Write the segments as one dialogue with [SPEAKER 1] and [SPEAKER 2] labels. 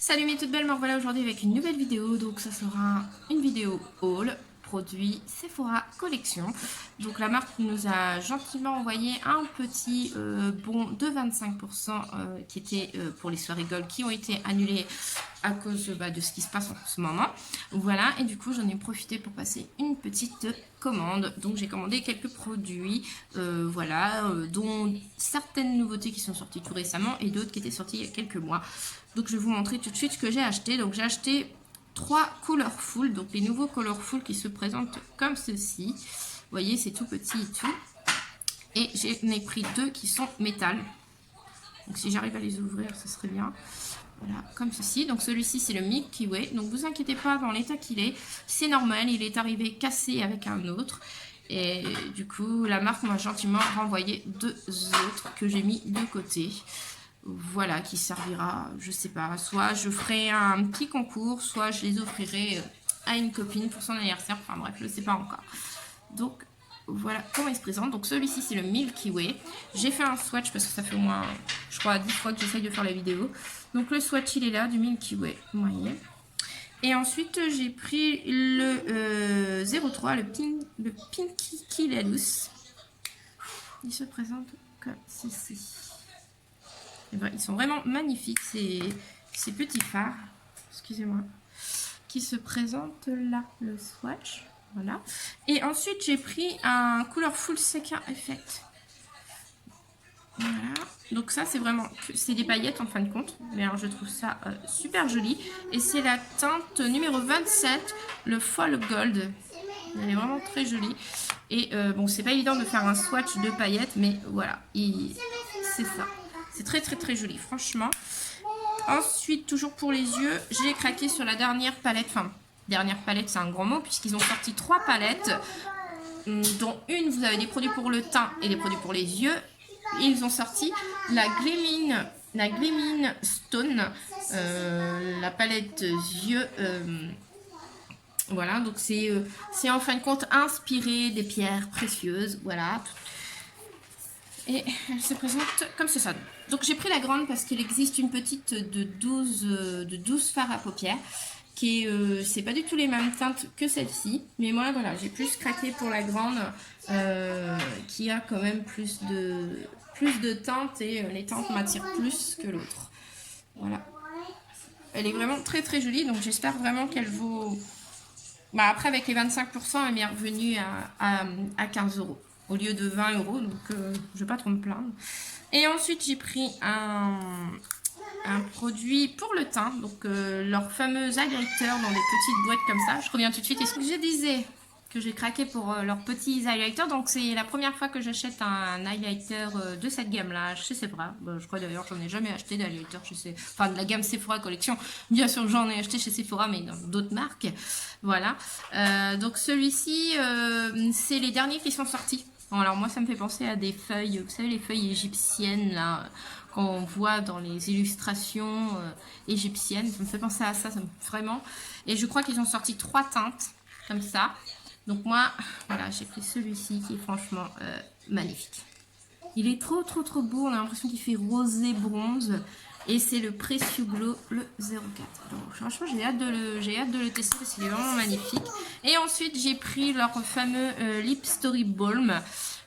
[SPEAKER 1] Salut mes toutes belles, me revoilà aujourd'hui avec une nouvelle vidéo. Donc ça sera une vidéo haul produit Sephora Collection. Donc la marque nous a gentiment envoyé un petit bon de 25% qui était pour les soirées gold qui ont été annulées à cause de ce qui se passe en ce moment. Voilà, et du coup j'en ai profité pour passer une petite commande. Donc j'ai commandé quelques produits, dont certaines nouveautés qui sont sorties tout récemment et d'autres qui étaient sorties il y a quelques mois. Donc je vais vous montrer tout de suite ce que j'ai acheté. Donc j'ai acheté 3 Colorful, donc les nouveaux Colorful qui se présentent comme ceci. Vous voyez, c'est tout petit et tout. Et j'en ai pris 2 qui sont métal. Donc si j'arrive à les ouvrir, ce serait bien. Voilà, comme ceci. Donc celui-ci, c'est le Milky Way. Donc vous inquiétez pas, dans l'état qu'il est, c'est normal. Il est arrivé cassé avec un autre. Et du coup, la marque m'a gentiment renvoyé 2 autres que j'ai mis de côté. Voilà, qui servira, je sais pas, soit je ferai un petit concours, soit je les offrirai à une copine pour son anniversaire. Enfin bref, je sais pas encore. Donc voilà comment il se présente. Donc celui-ci, c'est le Milky Way. J'ai fait un swatch parce que ça fait au moins, je crois, 10 fois que j'essaye de faire la vidéo. Donc le swatch, il est là, du Milky Way, vous voyez. Et ensuite, j'ai pris le 03, le Pinky Kilalous. Il se présente comme ceci. Et ben, ils sont vraiment magnifiques, ces petits phares, excusez-moi, qui se présentent là, le swatch. Voilà. Et ensuite, j'ai pris un Colorful Second Effect. Voilà. Donc ça, c'est vraiment, c'est des paillettes en fin de compte. Mais alors, je trouve ça super joli. Et c'est la teinte numéro 27, le Fall Gold. Elle est vraiment très jolie. Et bon, c'est pas évident de faire un swatch de paillettes, mais voilà, c'est ça. C'est très très très joli, franchement. Ensuite, toujours pour les yeux, j'ai craqué sur la dernière palette. Enfin, dernière palette, c'est un grand mot, puisqu'ils ont sorti 3 palettes, dont une, vous avez des produits pour le teint et des produits pour les yeux. Et ils ont sorti la Gleaming Stone, la palette yeux. Voilà, donc c'est en fin de compte inspiré des pierres précieuses. Voilà. Et elle se présente comme ça. Donc j'ai pris la grande parce qu'il existe une petite de 12 fards à paupières qui est, c'est pas du tout les mêmes teintes que celle-ci, mais moi voilà, j'ai plus craqué pour la grande qui a quand même plus de teintes et les teintes m'attirent plus que l'autre. Voilà. Elle est vraiment très très jolie, donc j'espère vraiment qu'elle vaut... après avec les 25%, elle m'est revenue à 15 € au lieu de 20 €, donc je vais pas trop me plaindre. Et ensuite j'ai pris un produit pour le teint, donc leur fameux highlighter dans des petites boîtes comme ça. Je reviens tout de suite. Et ce que je disais que j'ai craqué pour leurs petits highlighters, donc c'est la première fois que j'achète un highlighter de cette gamme-là chez Sephora. Je crois d'ailleurs j'en ai jamais acheté d'highlighter de la gamme Sephora Collection. Bien sûr j'en ai acheté chez Sephora, mais dans d'autres marques. Voilà. Donc celui-ci, c'est les derniers qui sont sortis. Bon, alors moi ça me fait penser à des feuilles, vous savez les feuilles égyptiennes là, qu'on voit dans les illustrations égyptiennes. Ça me fait penser à ça, vraiment. Et je crois qu'ils ont sorti 3 teintes comme ça. Donc moi, voilà, j'ai pris celui-ci qui est franchement magnifique. Il est trop beau, on a l'impression qu'il fait rosé bronze. Et c'est le Precious Glow, le 04. Donc franchement, j'ai hâte de le tester parce qu'il est vraiment magnifique. Et ensuite, j'ai pris leur fameux Lip Story Balm.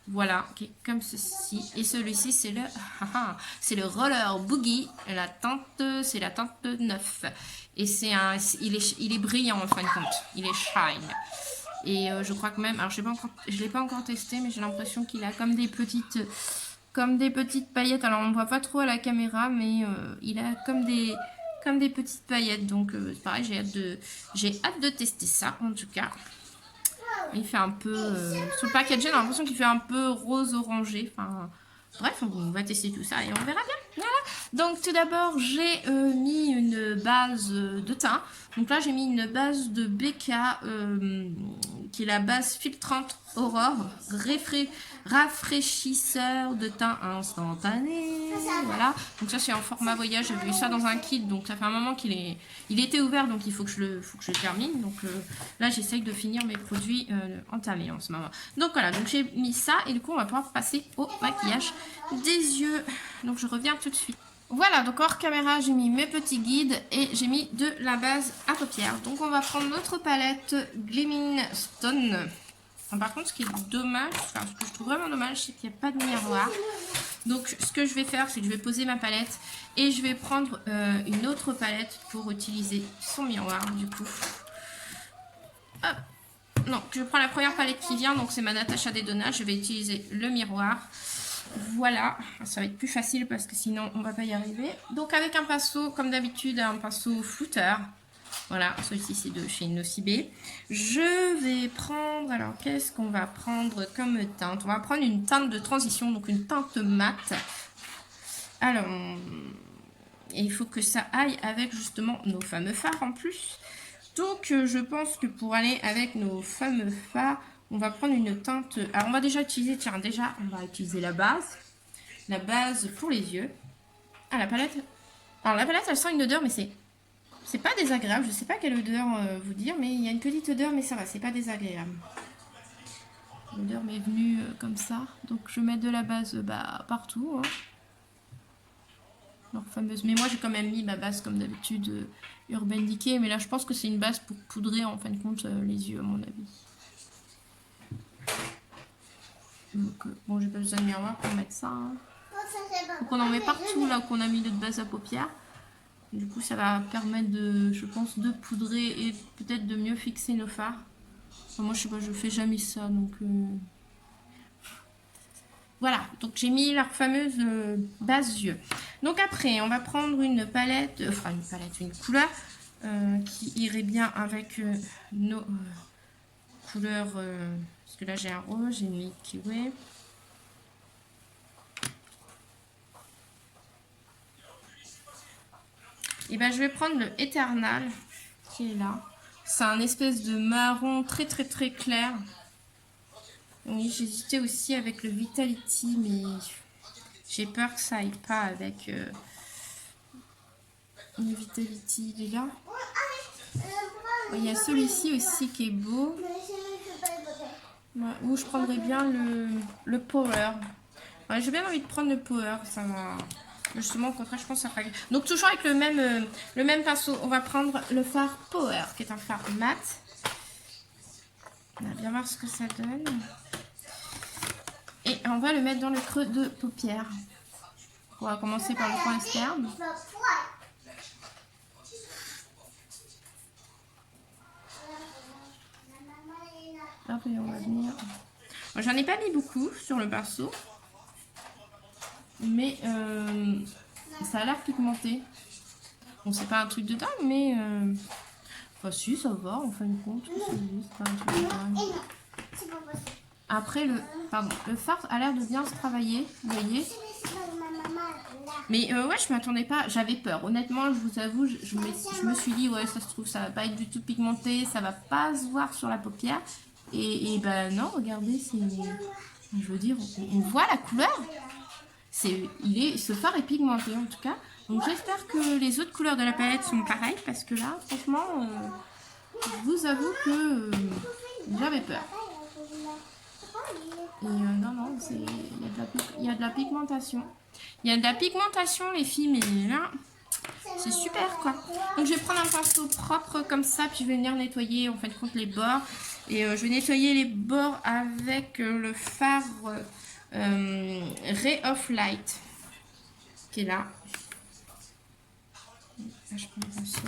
[SPEAKER 1] Voilà, qui est comme ceci. Et celui-ci, c'est le Roller Boogie. C'est la teinte 9. Et il est brillant en fin de compte. Il est shine. Et je crois que même, alors je l'ai pas encore testé, mais j'ai l'impression qu'il a comme des petites paillettes. Alors on ne voit pas trop à la caméra, mais il a comme des petites paillettes. Donc c'est pareil, j'ai hâte de tester ça en tout cas. Il fait un peu sur le packaging, on a l'impression qu'il fait un peu rose orangé. Enfin bref, on va tester tout ça et on verra bien. Voilà. Donc tout d'abord, j'ai mis une base de teint. Donc là, j'ai mis une base de BK qui est la base filtrante Aurore, rafraîchisseur de teint instantané. Voilà. Donc ça, c'est en format voyage. J'ai vu ça dans un kit, donc ça fait un moment il était ouvert, donc il faut que je le termine. Donc là, j'essaye de finir mes produits entamés en ce moment. Donc voilà, donc j'ai mis ça et du coup, on va pouvoir passer au maquillage des yeux. Donc je reviens tout de suite. Voilà, donc hors caméra, j'ai mis mes petits guides et j'ai mis de la base à paupières. Donc on va prendre notre palette Gleaming Stone. Enfin, par contre, ce qui est dommage, enfin ce que je trouve vraiment dommage, c'est qu'il n'y a pas de miroir. Donc ce que je vais faire, c'est que je vais poser ma palette et je vais prendre une autre palette pour utiliser son miroir du coup. Hop. Donc je prends la première palette qui vient, donc c'est ma Natasha Denona, je vais utiliser le miroir. Voilà, ça va être plus facile parce que sinon on va pas y arriver. Donc avec un pinceau, comme d'habitude, un pinceau flouteur. Voilà, celui-ci c'est de chez Nocibé. Je vais prendre, alors qu'est-ce qu'on va prendre comme teinte? On va prendre une teinte de transition, donc une teinte mate. Alors, il faut que ça aille avec justement nos fameux fards en plus. Donc je pense que pour aller avec nos fameux fards, on va prendre une teinte. Alors on va déjà utiliser, tiens déjà on va utiliser la base pour les yeux. Ah la palette. Alors la palette elle sent une odeur mais c'est pas désagréable. Je sais pas quelle odeur vous dire, mais il y a une petite odeur mais ça va, c'est pas désagréable. L'odeur m'est venue comme ça, donc je vais mettre de la base partout. Hein. Leur fameuse. Mais moi j'ai quand même mis ma base comme d'habitude Urban Decay, mais là je pense que c'est une base pour poudrer en fin de compte les yeux à mon avis. Donc bon, j'ai pas besoin de miroir pour mettre ça. Hein. Donc on en met partout là où on a mis notre base à paupières. Du coup ça va permettre de, je pense, de poudrer et peut-être de mieux fixer nos fards. Enfin, moi je sais pas, je fais jamais ça donc. Voilà, donc j'ai mis leur fameuse base yeux. Donc après, on va prendre une palette, une couleur qui irait bien avec nos couleurs. Parce que là j'ai un rose, j'ai mis kiwi. Et ben je vais prendre le Eternal qui est là. C'est un espèce de marron très clair. Oui, j'hésitais aussi avec le Vitality, mais j'ai peur que ça aille pas avec le Vitality. Il est là. Il y a celui-ci aussi qui est beau. Ou je prendrais bien le Power. Ouais, j'ai bien envie de prendre le Power. Ça va. Justement, au contraire, je pense que ça fera. Donc, toujours avec le même pinceau, on va prendre le fard Power, qui est un fard mat. On va bien voir ce que ça donne. Et on va le mettre dans le creux de paupière. On va commencer par le coin externe. Hop, et on va venir. J'en ai pas mis beaucoup sur le pinceau. Mais ça a l'air pigmenté. Bon, c'est pas un truc de dingue, mais. Enfin, si, ça va, en fin de compte. C'est pas un truc de dingue. Après, le fard a l'air de bien se travailler, vous voyez. Mais ouais, je m'attendais pas, j'avais peur. Honnêtement, je vous avoue, je me suis dit, ouais, ça se trouve, ça va pas être du tout pigmenté, ça va pas se voir sur la paupière. Et ben non, regardez, c'est. Je veux dire, on voit la couleur. Ce fard est pigmenté en tout cas. Donc j'espère que les autres couleurs de la palette sont pareilles parce que là, franchement, je vous avoue que j'avais peur. Et non, il y a de la pigmentation. Il y a de la pigmentation les filles, mais là, c'est super quoi. Donc je vais prendre un pinceau propre comme ça, puis je vais venir nettoyer en fin de compte les bords. Et je vais nettoyer les bords avec le fard Ray of Light qui est là. Là je prends le pinceau.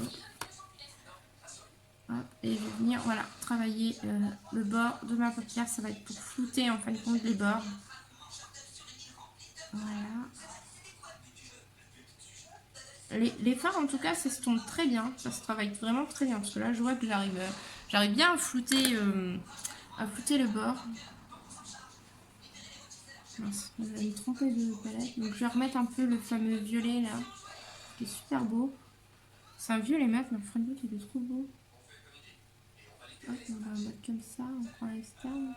[SPEAKER 1] Hop, et je vais venir travailler le bord de ma paupière. Ça va être pour flouter en fin de compte les bords. Voilà. Les fards en tout cas s'estompent très bien. Ça se travaille vraiment très bien. Parce que là je vois que j'arrive bien à flouter le bord. Mince, je vais me tromper de palette. Donc je vais remettre un peu le fameux violet là. Qui est super beau. C'est un violet mat, mais franchement il est trop beau. Hop, on va le mettre comme ça, on prend l'externe.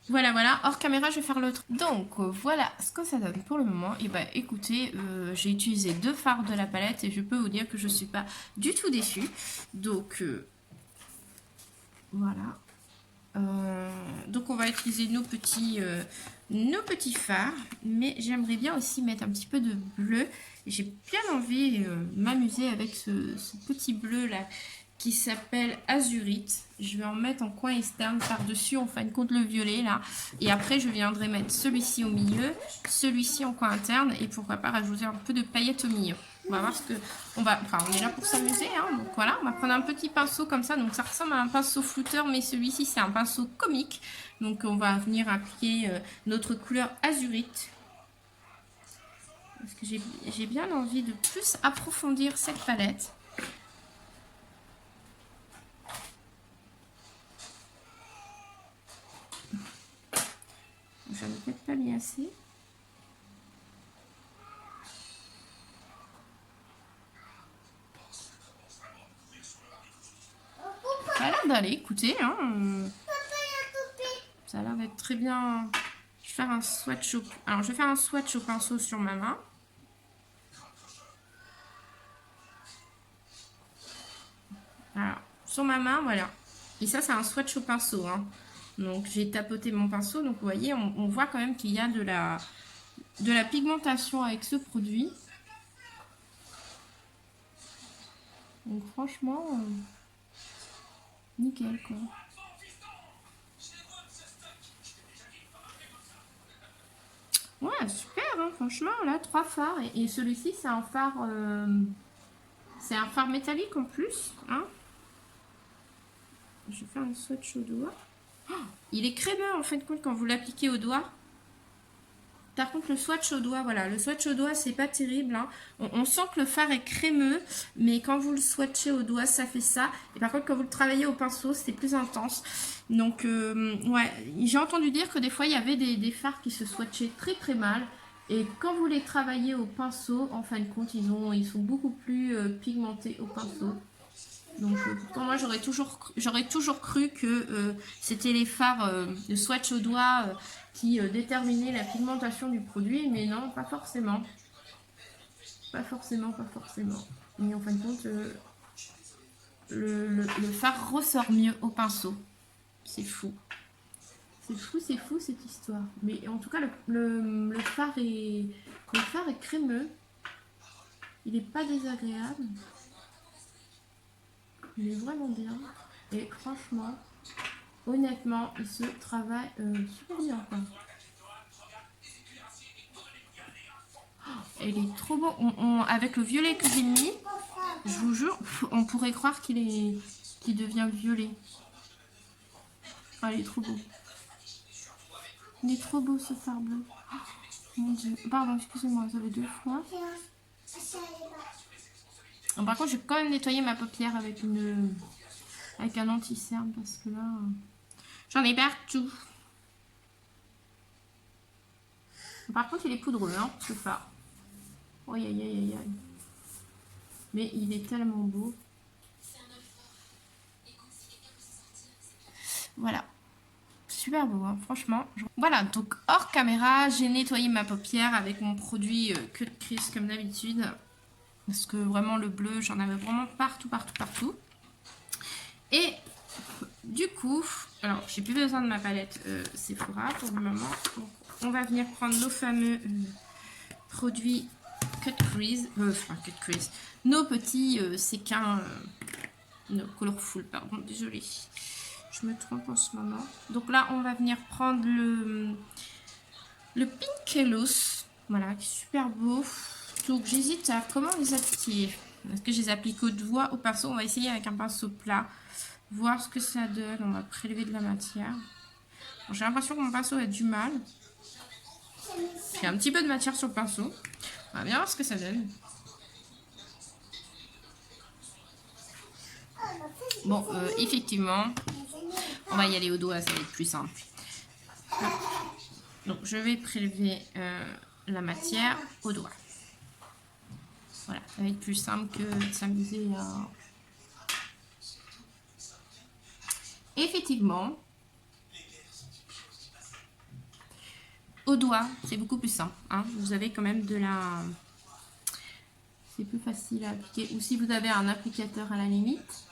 [SPEAKER 1] Voilà, hors caméra je vais faire l'autre. Donc voilà ce que ça donne pour le moment. Et bah écoutez, j'ai utilisé 2 fards de la palette et je peux vous dire que je suis pas du tout déçue. Donc voilà. Donc on va utiliser nos petits nos petits fards, mais j'aimerais bien aussi mettre un petit peu de bleu. J'ai bien envie de m'amuser avec ce petit bleu là qui s'appelle Azurite. Je vais en mettre en coin externe par-dessus, en fin de compte, le violet là. Et après, je viendrai mettre celui-ci au milieu, celui-ci en coin interne et pourquoi pas rajouter un peu de paillettes au milieu. On va voir ce que... on est là pour s'amuser, hein. Donc voilà, on va prendre un petit pinceau comme ça. Donc ça ressemble à un pinceau flouteur, mais celui-ci, c'est un pinceau comique. Donc on va venir appliquer notre couleur Azurite. Parce que j'ai bien envie de plus approfondir cette palette. Je ne vais peut-être pas mis assez. Ça a l'air d'aller, écoutez. Hein, ça a l'air d'être très bien. Je vais faire un swatch Alors, je vais faire un swatch au pinceau sur ma main. Alors, sur ma main, voilà. Et ça, c'est un swatch au pinceau. Hein. Donc, j'ai tapoté mon pinceau. Donc, vous voyez, on voit quand même qu'il y a de la pigmentation avec ce produit. Donc, franchement, nickel, quoi. Ouais, super, hein, franchement, là, 3 fards. Et celui-ci, c'est un phare... c'est un phare métallique en plus. Hein. Je vais faire un swatch au doigt. Oh, il est crémeux en fin de compte quand vous l'appliquez au doigt. Par contre, le swatch au doigt, voilà, le swatch au doigt, c'est pas terrible. Hein. On sent que le fard est crémeux, mais quand vous le swatchez au doigt, ça fait ça. Et par contre, quand vous le travaillez au pinceau, c'est plus intense. Donc, ouais, j'ai entendu dire que des fois, il y avait des fards qui se swatchaient très très mal. Et quand vous les travaillez au pinceau, en fin de compte, ils sont beaucoup plus pigmentés au pinceau. Donc, pourtant, moi, j'aurais toujours cru que c'était les fards de swatch au doigt qui déterminaient la pigmentation du produit, mais non, pas forcément. Pas forcément. Mais en fin de compte, le fard ressort mieux au pinceau. C'est fou. C'est fou cette histoire. Mais en tout cas, le fard est crémeux. Il n'est pas désagréable. Il est vraiment bien. Et franchement, honnêtement, il se travaille super bien. Quoi. Oh, elle est trop beau. Avec le violet que j'ai mis, je vous jure, on pourrait croire qu'il devient violet. Oh, il est trop beau. Il est trop beau ce fard bleu. Oh, mon dieu. Pardon, excusez-moi, ça fait 2 fois. Par contre, je vais quand même nettoyer ma paupière avec un anti-cerne parce que là, j'en ai partout. Par contre, il est poudreux, hein, ce fard. Aïe, aïe, aïe, aïe. Mais il est tellement beau. Voilà. Super beau, hein, franchement. Voilà, donc hors caméra, j'ai nettoyé ma paupière avec mon produit Cut Crease comme d'habitude. Parce que vraiment, le bleu, j'en avais vraiment partout. Et du coup, alors j'ai plus besoin de ma palette Sephora pour le moment. Donc, on va venir prendre nos fameux produits Cut Crease, nos petits séquins, no, Colorful, pardon, désolé, je me trompe en ce moment. Donc là, on va venir prendre le Pink Loose, voilà, qui est super beau. Donc j'hésite à comment les appliquer. Est-ce que je les applique au doigt, au pinceau? On va essayer avec un pinceau plat. Voir ce que ça donne. On va prélever de la matière. Bon, j'ai l'impression que mon pinceau a du mal. J'ai un petit peu de matière sur le pinceau. On va bien voir ce que ça donne. Bon, effectivement, on va y aller au doigt, ça va être plus simple. Donc, je vais prélever la matière au doigt. Voilà, ça va être plus simple que de s'amuser à... Effectivement, au doigt, c'est beaucoup plus simple. Hein. Vous avez quand même de la... C'est plus facile à appliquer. Ou si vous avez un applicateur à la limite,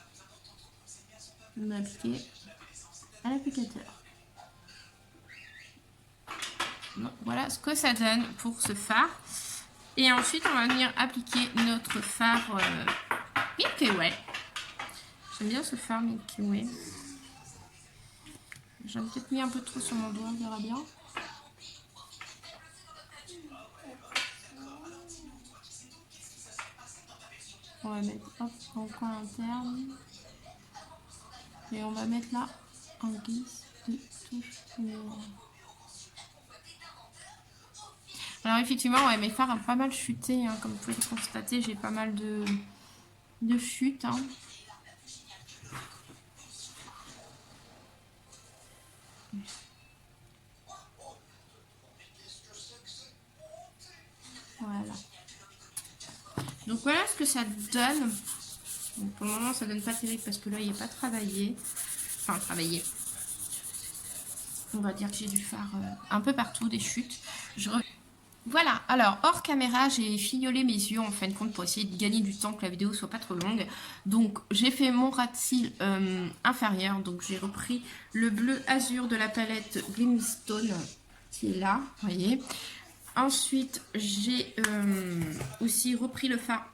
[SPEAKER 1] vous l'appliquez à l'applicateur. Donc, voilà ce que ça donne pour ce fard. Et ensuite, on va venir appliquer notre fard Milky Way. J'aime bien ce fard Milky Way. J'en ai peut-être mis un peu trop sur mon doigt, on verra bien. On va mettre hop, en coin interne. Et on va mettre là en guise de touche. Alors effectivement, ouais, mes fards ont pas mal chuté, hein, comme vous pouvez le constater, j'ai pas mal de chutes. Hein. Voilà. Donc voilà ce que ça donne. Donc pour le moment, ça donne pas terrible parce que là, il n'est pas travaillé. Enfin, travaillé. On va dire que j'ai du fard un peu partout, des chutes. Voilà, alors hors caméra, j'ai fignolé mes yeux en fin de compte pour essayer de gagner du temps, que la vidéo soit pas trop longue. Donc j'ai fait mon ras de cils inférieur, donc j'ai repris le bleu azur de la palette Glimstone qui est là, vous voyez. Ensuite, j'ai aussi repris le fard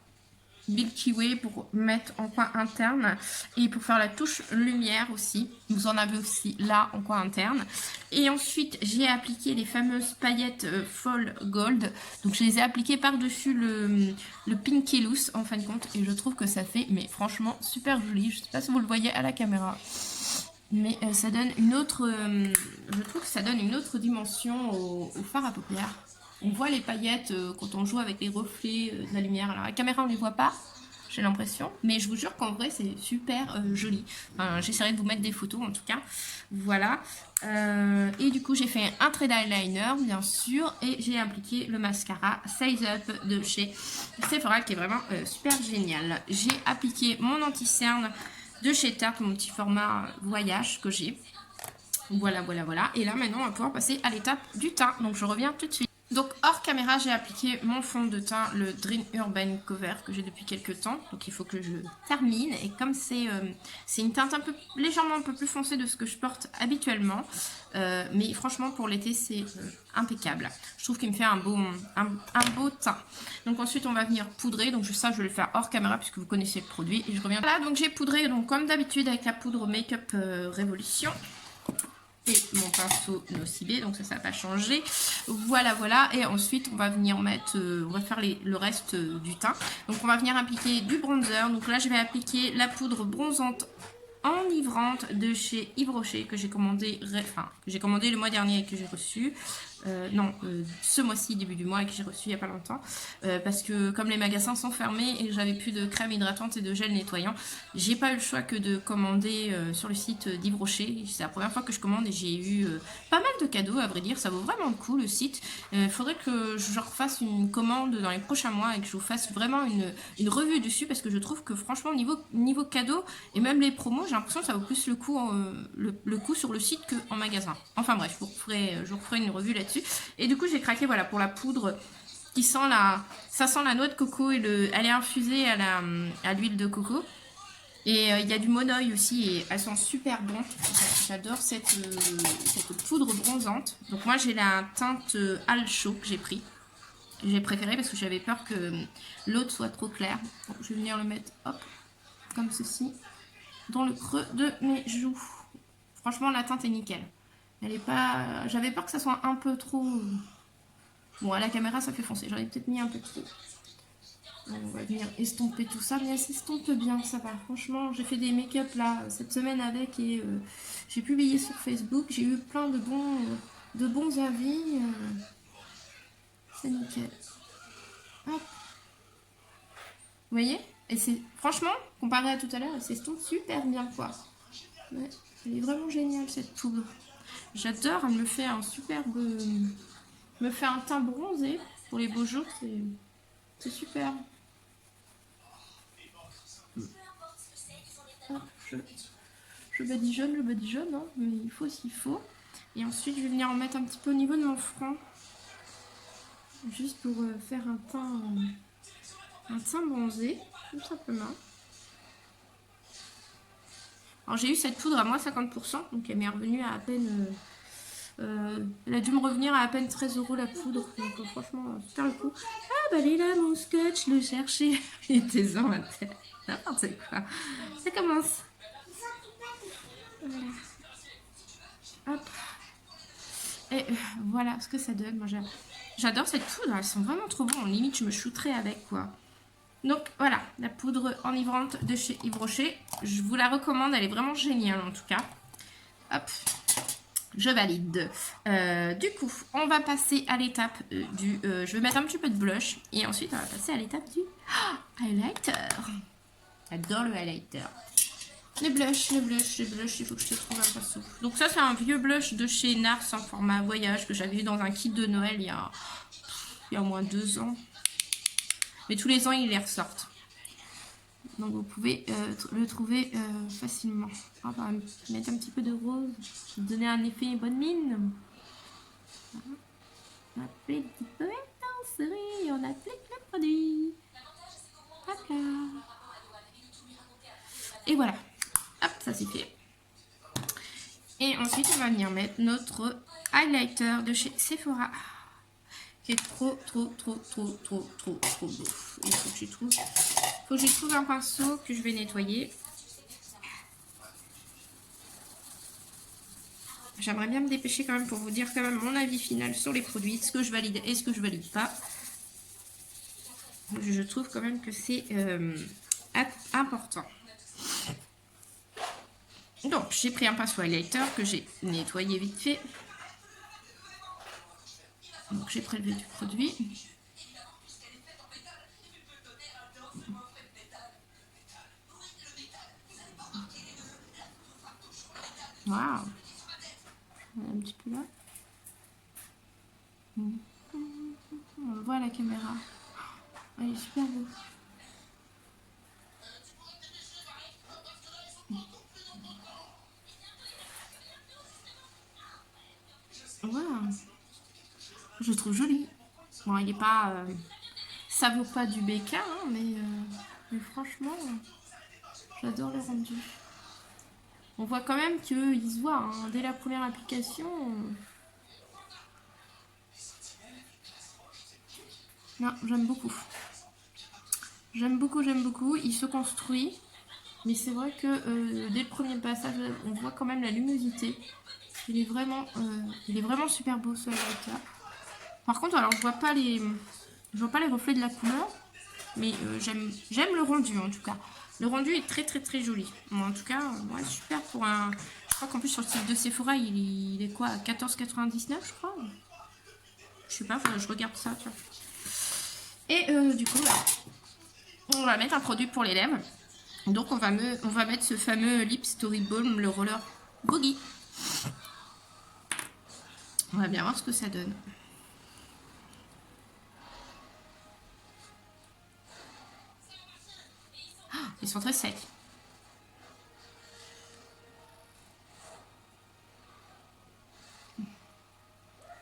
[SPEAKER 1] Milky Way pour mettre en coin interne et pour faire la touche lumière aussi. Vous en avez aussi là en coin interne. Et ensuite, j'ai appliqué les fameuses paillettes Fall Gold. Donc, je les ai appliquées par-dessus le Pinky Loose en fin de compte. Et je trouve que ça fait, mais franchement, super joli. Je ne sais pas si vous le voyez à la caméra. Mais ça donne une autre... je trouve que ça donne une autre dimension au fard à paupières. On voit les paillettes quand on joue avec les reflets de la lumière. Alors, à la caméra, on ne les voit pas, j'ai l'impression. Mais je vous jure qu'en vrai, c'est super joli. Enfin, j'essaierai de vous mettre des photos, en tout cas. Voilà. Et du coup, j'ai fait un trait d'eyeliner, bien sûr. Et j'ai appliqué le mascara Size Up de chez Sephora, qui est vraiment super génial. J'ai appliqué mon anti-cerne de chez Tarte, mon petit format voyage que j'ai. Voilà, voilà, voilà. Et là, maintenant, on va pouvoir passer à l'étape du teint. Donc, je reviens tout de suite. Donc hors caméra, j'ai appliqué mon fond de teint, le Dream Urban Cover que j'ai depuis quelques temps. Donc il faut que je termine. Et comme c'est une teinte légèrement un peu plus foncée de ce que je porte habituellement. Mais franchement pour l'été c'est impeccable. Je trouve qu'il me fait un beau teint. Donc ensuite on va venir poudrer. Donc ça je vais le faire hors caméra puisque vous connaissez le produit. Et je reviens. Voilà, donc j'ai poudré donc, comme d'habitude avec la poudre Make-up Révolution. Et mon pinceau Nocibé, donc ça n'a pas changé. Voilà, voilà. Et ensuite, on va venir mettre, on va faire le reste du teint. Donc, on va venir appliquer du bronzer. Donc là, je vais appliquer la poudre bronzante enivrante de chez Yves Rocher que j'ai commandé, le mois dernier et que j'ai reçu. Ce mois-ci, début du mois, et que j'ai reçu il n'y a pas longtemps. Parce que comme les magasins sont fermés et que j'avais plus de crème hydratante et de gel nettoyant, j'ai pas eu le choix que de commander sur le site d'Yves Rocher. C'est la première fois que je commande et j'ai eu pas mal de cadeaux, à vrai dire. Ça vaut vraiment le coup, le site. Il faudrait que je refasse une commande dans les prochains mois et que je vous fasse vraiment une revue dessus parce que je trouve que franchement, niveau cadeau et même les promos, j'ai l'impression que ça vaut plus le coup, le coup sur le site qu'en magasin. Enfin bref, je vous referai une revue là-dessus. Et du coup j'ai craqué voilà pour la poudre qui sent ça sent la noix de coco et elle est infusée à l'huile de coco. Et il y a du monoeil aussi et elles sont super bonnes. J'adore cette poudre bronzante. Donc moi j'ai la teinte Al chaud que j'ai pris. J'ai préféré parce que j'avais peur que l'autre soit trop clair. Donc, je vais venir le mettre hop comme ceci dans le creux de mes joues. Franchement la teinte est nickel. Elle est pas. J'avais peur que ça soit un peu trop. Bon, à la caméra, ça fait foncer. J'en ai peut-être mis un peu trop. Donc, on va venir estomper tout ça. Mais elle s'estompe bien, ça va. Franchement, j'ai fait des make-up là cette semaine avec et j'ai publié sur Facebook. J'ai eu plein de bons avis. C'est nickel. Hop. Vous voyez? Et c'est franchement, comparé à tout à l'heure, elle s'estompe super bien, quoi. Ouais, elle est vraiment géniale cette poudre. J'adore, elle me fait un superbe. Me fait un teint bronzé pour les beaux jours, c'est super. Ah, je badigeonne, hein, mais il faut s'il faut. Et ensuite, je vais venir en mettre un petit peu au niveau de mon front. Juste pour faire un teint bronzé, tout simplement. Alors j'ai eu cette poudre à moins 50%, donc elle m'est revenue à peine Elle a dû me revenir à peine 13 € la poudre. Donc franchement, super le coup. Ah bah elle est là mon scotch, le chercher. Et tes en n'importe quoi. Ça commence. Voilà. Hop. Et voilà ce que ça donne. Moi j'adore cette poudre, elles sont vraiment trop bonnes. Limite je me shooterais avec quoi. Donc voilà, la poudre enivrante de chez Yves Rocher. Je vous la recommande, elle est vraiment géniale en tout cas. Hop, je valide. Du coup, on va passer à l'étape du... je vais mettre un petit peu de blush. Et ensuite, on va passer à l'étape du highlighter. J'adore le highlighter. Les blushs, il faut que je te trouve un pinceau. Donc ça, c'est un vieux blush de chez Nars en format voyage que j'avais eu dans un kit de Noël il y a au moins 2 ans. Mais tous les ans, ils les ressortent. Donc vous pouvez le trouver facilement. On va mettre un petit peu de rose, donner un effet bonne mine. On a plein de petites pinceries, on a plein de produits. Hop là. Et voilà. Hop, ça c'est fait. Et ensuite, on va venir mettre notre highlighter de chez Sephora. Qui est trop beau. Il faut que j'y trouve un pinceau que je vais nettoyer. J'aimerais bien me dépêcher quand même pour vous dire quand même mon avis final sur les produits, ce que je valide et ce que je valide pas. Je trouve quand même que c'est important. Donc j'ai pris un pinceau highlighter que j'ai nettoyé vite fait. Donc j'ai prélevé du produit. Waouh, un petit peu là. On le voit à la caméra. Il est super beau. Waouh, je le trouve joli. Bon, il est pas, ça vaut pas du BK, hein, mais franchement, j'adore le rendu. On voit quand même qu'il se voit hein, dès la première application. Non, j'aime beaucoup. J'aime beaucoup. Il se construit. Mais c'est vrai que dès le premier passage, on voit quand même la luminosité. Il est vraiment super beau ce highlighter. Par contre, alors je vois pas les reflets de la couleur. Mais j'aime le rendu en tout cas. Le rendu est très joli. Bon, en tout cas, ouais, super pour un... Je crois qu'en plus sur le site de Sephora, il est quoi, 14,99 je crois. Je sais pas, je regarde ça, tu vois. Et du coup, on va mettre un produit pour les lèvres. Donc on va mettre ce fameux Lip Story Balm, le roller Boogie. On va bien voir ce que ça donne. Ils sont très secs.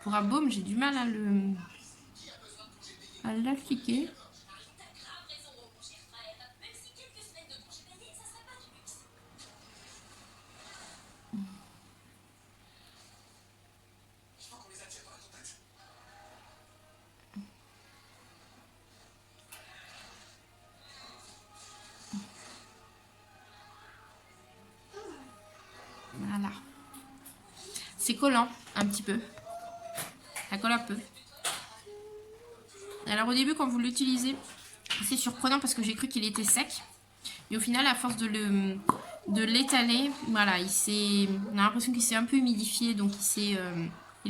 [SPEAKER 1] Pour un baume, j'ai du mal à l'appliquer. Voilà. C'est collant, un petit peu. Ça colle un peu. Alors au début, quand vous l'utilisez, c'est surprenant parce que j'ai cru qu'il était sec. Et au final, à force de l'étaler, voilà, on a l'impression qu'il s'est un peu humidifié. Donc il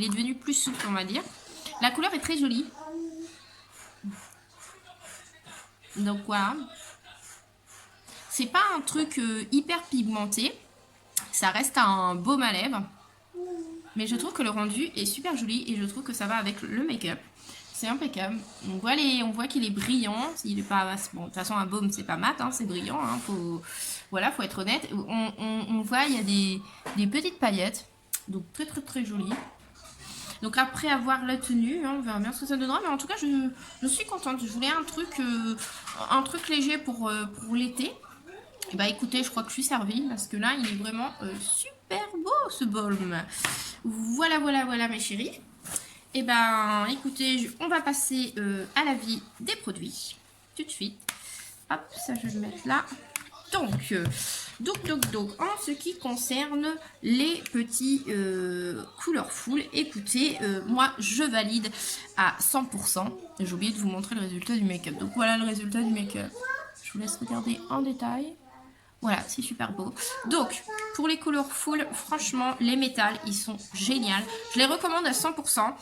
[SPEAKER 1] est devenu plus souple, on va dire. La couleur est très jolie. Donc voilà. C'est pas un truc hyper pigmenté. Ça reste un baume à lèvres. Mais je trouve que le rendu est super joli et je trouve que ça va avec le make-up. C'est impeccable. On voit qu'il est brillant. Il est pas... Bon, de toute façon, un baume, c'est pas mat, hein, c'est brillant. Hein, faut être honnête. On voit, il y a des petites paillettes. Donc très joli. Donc après avoir la tenue, hein, on verra bien ce que ça donnera. Mais en tout cas, je suis contente. Je voulais un truc léger pour l'été. Bah écoutez, je crois que je suis servie parce que là, il est vraiment super beau ce baume. Voilà, voilà, voilà mes chéris. Et ben écoutez, on va passer à l'avis des produits tout de suite. Hop, ça je vais le mettre là. Donc, en ce qui concerne les petits Colorful, écoutez, moi je valide à 100%. J'ai oublié de vous montrer le résultat du make-up. Donc voilà le résultat du make-up. Je vous laisse regarder en détail. Voilà, c'est super beau. Donc, pour les Colorful, franchement, les métals, ils sont géniaux. Je les recommande à 100%.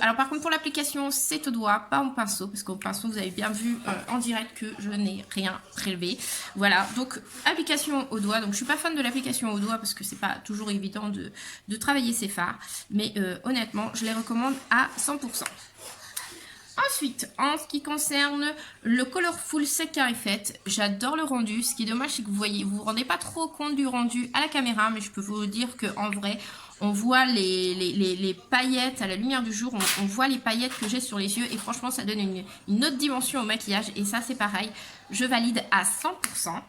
[SPEAKER 1] Alors par contre pour l'application c'est au doigt, pas au pinceau, parce qu'au pinceau vous avez bien vu en direct que je n'ai rien prélevé. Voilà, donc application au doigt. Donc je suis pas fan de l'application au doigt parce que c'est pas toujours évident de travailler ses fards. Mais honnêtement je les recommande à 100%. Ensuite, en ce qui concerne le Colorful Sec Carré Fête, j'adore le rendu. Ce qui est dommage, c'est que vous vous rendez pas trop compte du rendu à la caméra, mais je peux vous dire qu'en vrai, on voit les paillettes à la lumière du jour, on voit les paillettes que j'ai sur les yeux et franchement, ça donne une autre dimension au maquillage et ça, c'est pareil. Je valide à 100%.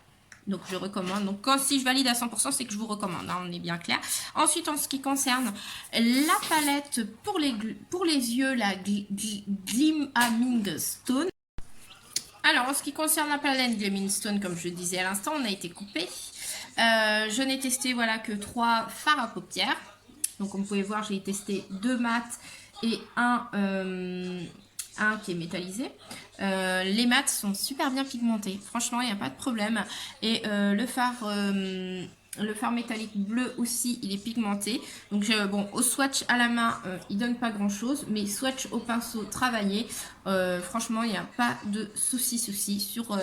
[SPEAKER 1] Donc je recommande. Donc si je valide à 100%, c'est que je vous recommande, hein, on est bien clair. Ensuite, en ce qui concerne la palette pour les yeux, la Gleaming Stone. Alors, en ce qui concerne la palette Gleaming Stone, comme je le disais à l'instant, on a été coupé. Je n'ai testé voilà, que 3 fards à paupières. Donc comme vous pouvez voir, j'ai testé 2 mat et un qui est métallisé. Les mats sont super bien pigmentés, franchement il n'y a pas de problème. Et le phare métallique bleu aussi, il est pigmenté. Donc bon, au swatch à la main, il donne pas grand chose, mais swatch au pinceau travaillé, franchement il n'y a pas de souci sur.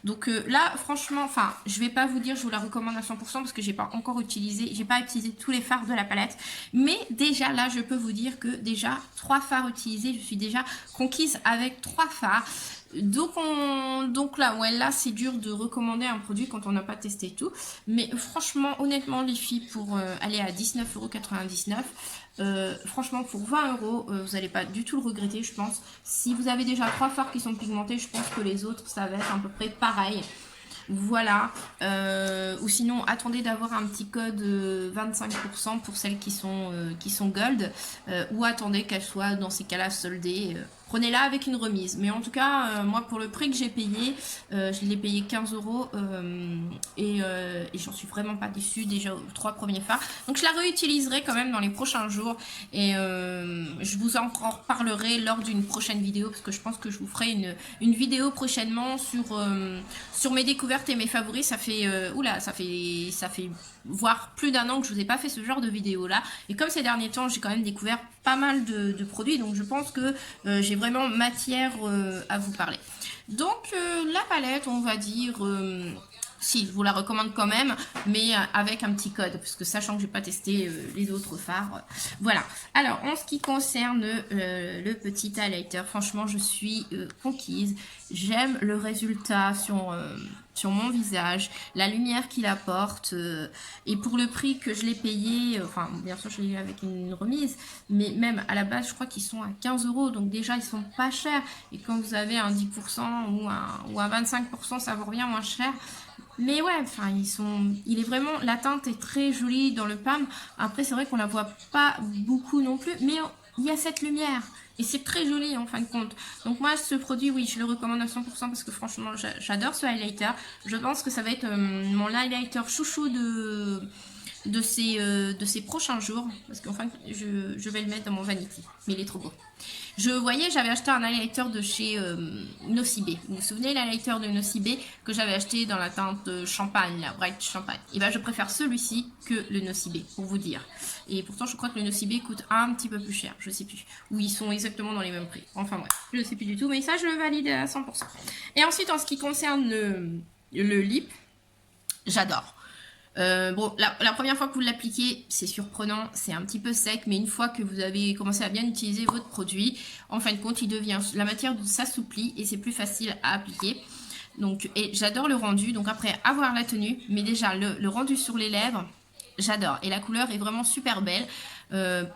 [SPEAKER 1] Donc là franchement, enfin je vais pas vous dire je vous la recommande à 100% parce que j'ai pas utilisé tous les fards de la palette, mais déjà là je peux vous dire que déjà 3 fards utilisés, je suis déjà conquise avec 3 fards. Donc là c'est dur de recommander un produit quand on n'a pas testé tout, mais franchement honnêtement les filles, pour aller à 19,99 €, franchement pour 20 €, vous n'allez pas du tout le regretter je pense. Si vous avez déjà 3 fards qui sont pigmentés, je pense que les autres ça va être à peu près pareil. Voilà, ou sinon attendez d'avoir un petit code 25% pour celles qui sont gold, ou attendez qu'elles soient dans ces cas-là soldées. Prenez-la avec une remise. Mais en tout cas, moi pour le prix que j'ai payé, je l'ai payé 15 € et j'en suis vraiment pas déçue déjà aux 3 premiers fards. Donc je la réutiliserai quand même dans les prochains jours et je vous en reparlerai lors d'une prochaine vidéo parce que je pense que je vous ferai une vidéo prochainement sur mes découvertes et mes favoris. Ça fait voire plus d'un an que je vous ai pas fait ce genre de vidéo là, et comme ces derniers temps j'ai quand même découvert pas mal de produits, donc je pense que j'ai vraiment matière à vous parler. Donc la palette, on va dire si je vous la recommande quand même, mais avec un petit code, parce que sachant que j'ai pas testé les autres fards, voilà. Alors en ce qui concerne le petit highlighter, franchement je suis conquise. J'aime le résultat sur mon visage, la lumière qu'il apporte, et pour le prix que je l'ai payé, enfin bien sûr je l'ai eu avec une remise, mais même à la base je crois qu'ils sont à 15 €, donc déjà ils sont pas chers, et quand vous avez un 10% ou un 25%, ça vous revient moins cher. Mais ouais, enfin il est vraiment, la teinte est très jolie dans le palme. Après c'est vrai qu'on la voit pas beaucoup non plus, mais il y a cette lumière et c'est très joli en fin de compte. Donc moi ce produit, oui, je le recommande à 100% parce que franchement j'adore ce highlighter. Je pense que ça va être mon highlighter chouchou de ces prochains jours, parce qu'enfin je vais le mettre dans mon vanity, mais il est trop beau. J'avais acheté un highlighter de chez Nocibé. Vous vous souvenez l'highlighter de Nocibé que j'avais acheté dans la teinte champagne, la bright champagne. Et ben je préfère celui-ci que le Nocibé, pour vous dire. Et pourtant je crois que le Nocibé coûte un petit peu plus cher, je sais plus. Ou ils sont exactement dans les mêmes prix. Enfin bref, je sais plus du tout, mais ça je le valide à 100%. Et ensuite en ce qui concerne le lip, j'adore. Bon, la première fois que vous l'appliquez, c'est surprenant, c'est un petit peu sec, mais une fois que vous avez commencé à bien utiliser votre produit, en fin de compte, la matière s'assouplit et c'est plus facile à appliquer. Donc, et j'adore le rendu. Donc après avoir la tenue, mais déjà le rendu sur les lèvres, j'adore. Et la couleur est vraiment super belle.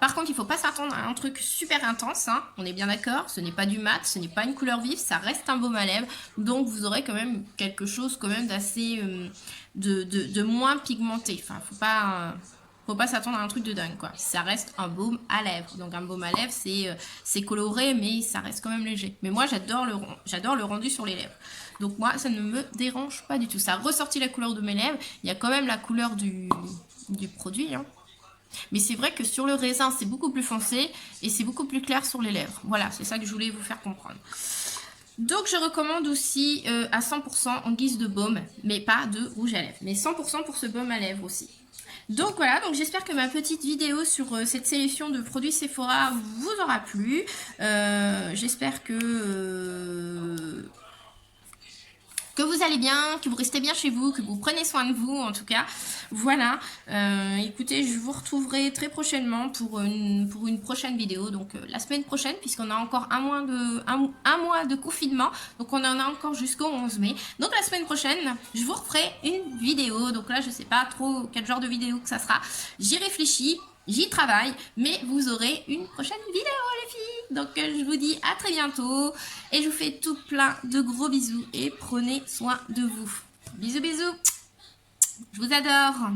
[SPEAKER 1] Par contre, il ne faut pas s'attendre à un truc super intense, hein. On est bien d'accord, ce n'est pas du mat, ce n'est pas une couleur vive, ça reste un baume à lèvres. Donc vous aurez quand même quelque chose quand même d'assez de moins pigmenté. Enfin, faut pas s'attendre à un truc de dingue, quoi. Ça reste un baume à lèvres. Donc un baume à lèvres, c'est coloré, mais ça reste quand même léger. Mais moi, j'adore le rendu sur les lèvres. Donc moi, ça ne me dérange pas du tout. Ça a ressorti la couleur de mes lèvres. Il y a quand même la couleur du produit, hein. Mais c'est vrai que sur le raisin, c'est beaucoup plus foncé et c'est beaucoup plus clair sur les lèvres. Voilà, c'est ça que je voulais vous faire comprendre. Donc je recommande aussi à 100% en guise de baume, mais pas de rouge à lèvres. Mais 100% pour ce baume à lèvres aussi. Donc voilà, donc j'espère que ma petite vidéo sur cette sélection de produits Sephora vous aura plu. J'espère que vous allez bien, que vous restez bien chez vous, que vous prenez soin de vous en tout cas. Voilà, écoutez, je vous retrouverai très prochainement pour une prochaine vidéo, donc la semaine prochaine, puisqu'on a encore un mois de confinement, donc on en a encore jusqu'au 11 mai. Donc la semaine prochaine, je vous referai une vidéo, donc là je sais pas trop quel genre de vidéo que ça sera, j'y réfléchis. J'y travaille, mais vous aurez une prochaine vidéo les filles. Donc je vous dis à très bientôt et je vous fais tout plein de gros bisous et prenez soin de vous. Bisous bisous, je vous adore.